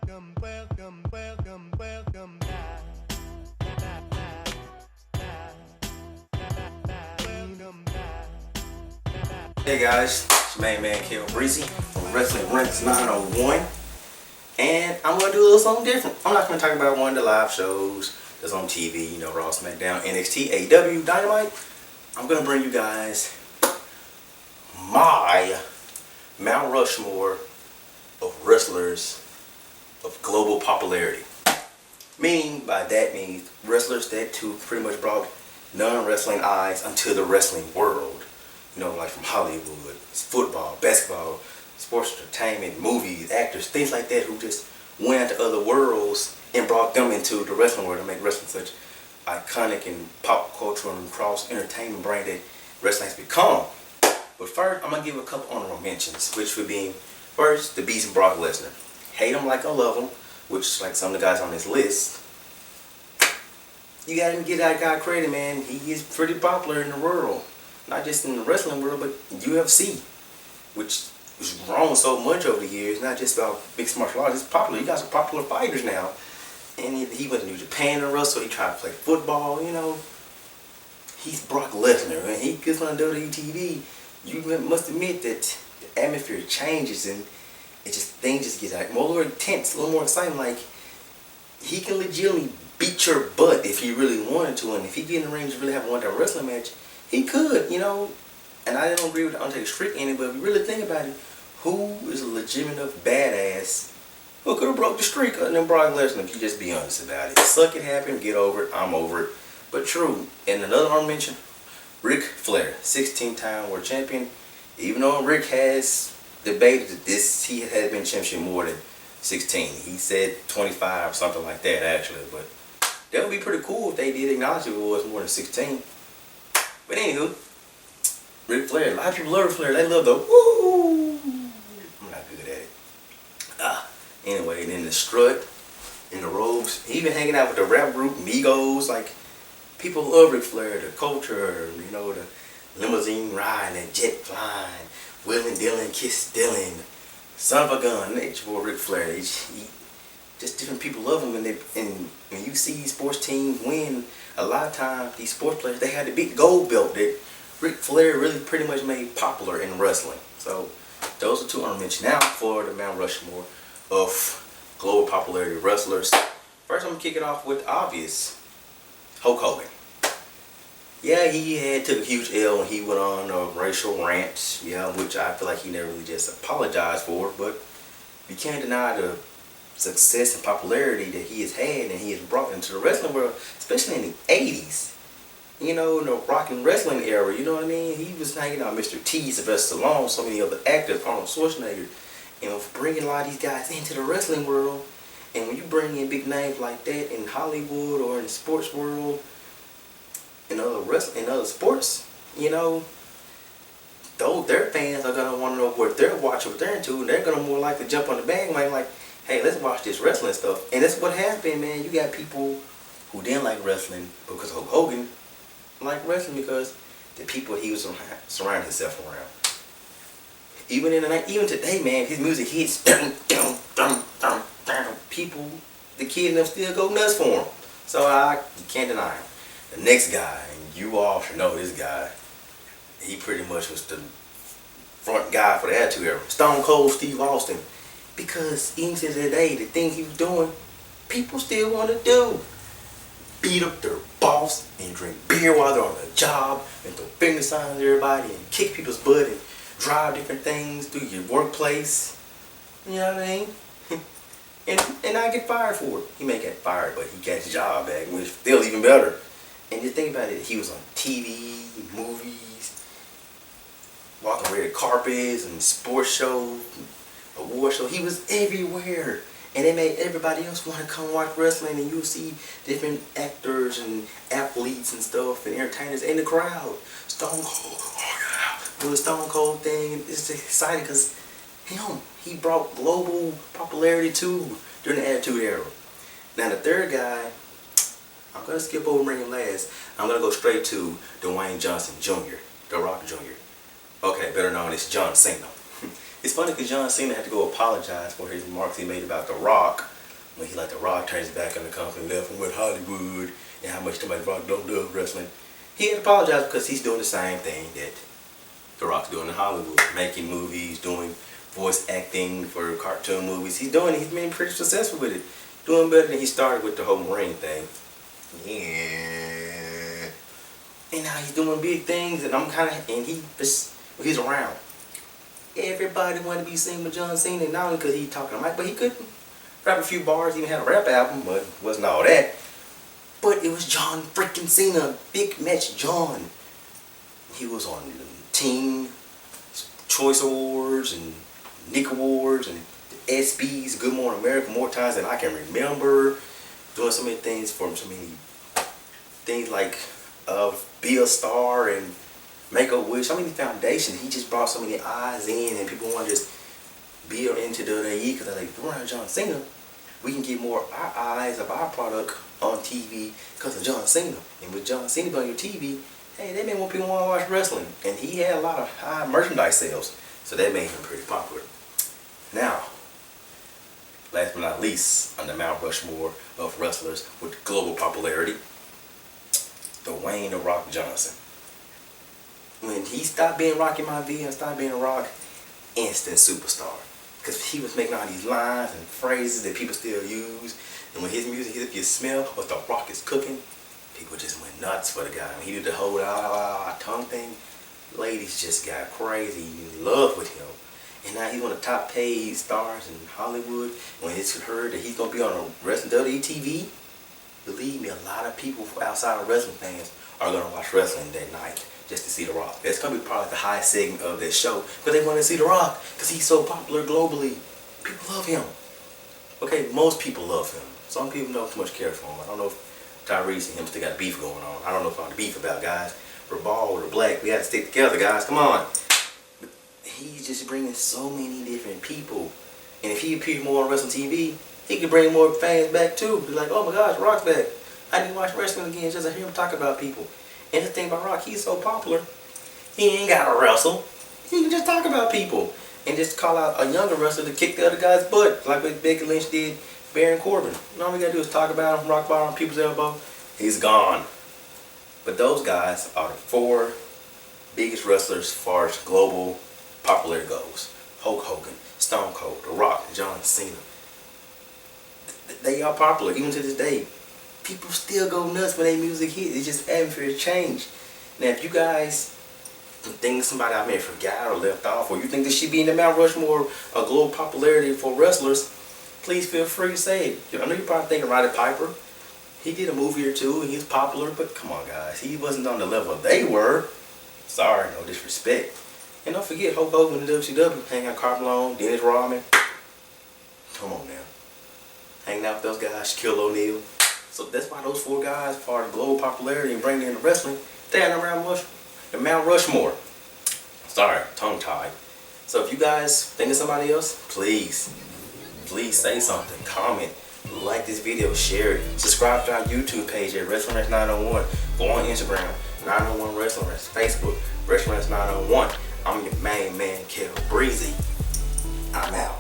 welcome back. Hey guys, it's your main man Kel Breezy from Wrestling Rants 901, and I'm gonna do a little something different. I'm not gonna talk about one of the live shows that's on TV, you know, Raw, SmackDown, NXT, AEW, Dynamite. I'm gonna bring you guys my Mount Rushmore of wrestlers of global popularity. Meaning by that means wrestlers that too pretty much brought non-wrestling eyes into the wrestling world. You know, like from Hollywood, football, basketball, sports entertainment, movies, actors, things like that, who just went into other worlds and brought them into the wrestling world to make wrestling such iconic and pop culture and cross entertainment brand that wrestling has become. But first, I'm gonna give a couple honorable mentions, which would be first the Beast Brock Lesnar. Hate him like I love him, which like some of the guys on this list. You gotta give that guy credit, man. He is pretty popular in the world. Not just in the wrestling world, but UFC, which has grown so much over the years. Not just about mixed martial arts. It's popular. You guys are popular fighters now. And he went to New Japan to wrestle. He tried to play football. You know, he's Brock Lesnar, and he gets on WWE TV. You must admit that the atmosphere changes, and things just get like more intense, a little more exciting. Like he can legitimately beat your butt if he really wanted to, and if he get in the ring to really have one that wrestling match. He could, you know, and I don't agree with the Undertaker streak in it, but if you really think about it, who is a legitimate enough badass who could have broke the streak other than Brock Lesnar, if you just be honest about it? Suck it, happen, get over it, I'm over it. But true, and another honorable mention, Ric Flair, 16-time world champion. Even though Rick has debated that he has been championship more than 16. He said 25 or something like that actually, but that would be pretty cool if they did acknowledge if it was more than 16. But anywho, Ric Flair, a lot of people love Ric Flair. They love the woo. I'm not good at it. Anyway, and then the strut, in the robes, he even hanging out with the rap group Migos. Like, people love Ric Flair, the culture, you know, the limousine riding, and jet flying, Willin' Dillon, Kiss Dillon, son of a gun. That's for Ric Flair. Just different people love him, and when you see sports teams win, a lot of times these sports players, they had the big gold belt that Ric Flair really pretty much made popular in wrestling. So those are two honorable mentions. Now for the Mount Rushmore of global popularity wrestlers. First, I'm gonna kick it off with obvious Hulk Hogan. Yeah, he took a huge L when he went on racial rants. Yeah, which I feel like he never really just apologized for, but you can't deny the success and popularity that he has had and he has brought into the wrestling world, especially in the 80s. You know, in the rock and wrestling era, you know what I mean? He was hanging out with Mr. T, Sylvester Stallone, so many other actors, Arnold Schwarzenegger, you know, bringing a lot of these guys into the wrestling world. And when you bring in big names like that in Hollywood or in the sports world, in other sports, you know, their fans are gonna want to know what they're watching, what they're into, and they're gonna more likely jump on the bandwagon like, hey, let's watch this wrestling stuff. And that's what happened, man. You got people who didn't like wrestling because Hulk Hogan liked wrestling because the people he was surrounding himself around. Even today, man, his music hits. People, the kid and them still go nuts for him. So you can't deny him. The next guy, and you all should know this guy, he pretty much was the front guy for the Attitude Era. Stone Cold Steve Austin. Because even to today, the things he was doing, people still want to do. Beat up their boss and drink beer while they're on the job and throw finger signs at everybody and kick people's butt and drive different things through your workplace. You know what I mean? and not get fired for it. He may get fired, but he got his job back, which feels even better. And just think about it, he was on TV, movies, walking red carpets and sports shows, award show. He was everywhere, and it made everybody else want to come watch wrestling. And you'll see different actors and athletes and stuff and entertainers in the crowd. Stone Cold, oh yeah, doing the Stone Cold thing. And it's exciting because he brought global popularity too during the Attitude Era. Now the third guy, I'm gonna skip over and bring him last. I'm gonna go straight to Dwayne Johnson Jr., The Rock Jr. Okay, better known as John Cena. It's funny because John Cena had to go apologize for his remarks he made about The Rock when he let The Rock turn his back on the company, left and went Hollywood, and how much too much Rock don't do wrestling. He had to apologize because he's doing the same thing that The Rock's doing in Hollywood, making movies, doing voice acting for cartoon movies. He's been pretty successful with it, doing better than he started with the whole Marine thing. Yeah. And now he's doing big things, and he's around. Everybody wanted to be singing with John Cena, not only because he talking to Mike, but he couldn't rap a few bars, even had a rap album, but it wasn't all that. But it was John freaking Cena, Big Match John. He was on the Teen Choice Awards and Nick Awards and the ESPYs, Good Morning America, more times than I can remember. Doing so many things for so many things like Be a Star and Make a Wish. So many foundations. He just brought so many eyes in, and people want to just be into WWE because they're like, we're around John Cena. We can get more our eyes of our product on TV because of John Cena. And with John Cena on your TV, hey, that made more people want to watch wrestling. And he had a lot of high merchandise sales. So that made him pretty popular. Now, last but not least, on the Mount Rushmore of wrestlers with global popularity, Dwayne "The Rock" Johnson. When he stopped being Rocky Maivia and stopped being a Rock, instant superstar. Because he was making all these lines and phrases that people still use. And when his music hit, if you smell what The Rock is cooking, people just went nuts for the guy. When he did the whole tongue thing, ladies just got crazy in love with him. And now he's one of the top paid stars in Hollywood. When it's heard that he's going to be on a wrestling WWE TV, believe me, a lot of people outside of wrestling fans are going to watch wrestling that night just to see The Rock. That's going to be probably the highest segment of this show because they want to see The Rock because he's so popular globally. People love him. Okay, most people love him. Some people don't too much care for him. I don't know if Tyrese and him still got beef going on. I don't know if I'm the beef about, guys. We're bald, we're black. We got to stick together, guys. Come on. But he's just bringing so many different people. And if he appeared more on wrestling TV, he could bring more fans back too. Be like, oh my gosh, Rock's back. I need to watch wrestling again just to hear him talk about people. And the thing about Rock, he's so popular, he ain't got to wrestle. He can just talk about people. And just call out a younger wrestler to kick the other guy's butt. Like what Becky Lynch did Baron Corbin. All we got to do is talk about him, rock bottom, people's elbow. He's gone. But those guys are the 4 biggest wrestlers as far as global popularity goes. Hulk Hogan, Stone Cold, The Rock, John Cena. They are popular even to this day. People still go nuts when their music hits. It's just atmosphere change. Now, if you guys think somebody I may have forgot or left off, or you think this should be in the Mount Rushmore of global popularity for wrestlers, please feel free to say it. I know you're probably thinking Roddy Piper. He did a movie or two and he's popular, but come on, guys. He wasn't on the level they were. Sorry, no disrespect. And don't forget Hulk Hogan in WCW, hanging out Carmelo, Dennis Rodman. Come on now. Hanging out with those guys, Shaquille O'Neal. So that's why those 4 guys, part of global popularity and bringing into wrestling, they're around the Mount Rushmore. Sorry, tongue tied. So if you guys think of somebody else, please say something, comment, like this video, share it, subscribe to our YouTube page at Wrestling Rants 901. Go on Instagram, 901 Wrestling Rants, Facebook, Wrestling Rants 901. I'm your main man, Kel Breezy. I'm out.